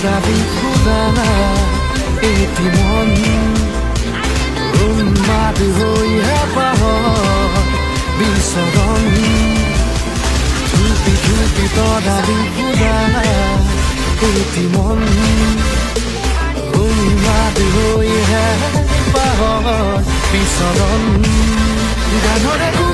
তদাবি খুদা এটি মন উন্মাদ হইয়া পাহ বিচরণ ধুপি ধুপি তদাবি খুদা এটি মন উন্মাদ হইয়া পাহ বিচরণ গানরে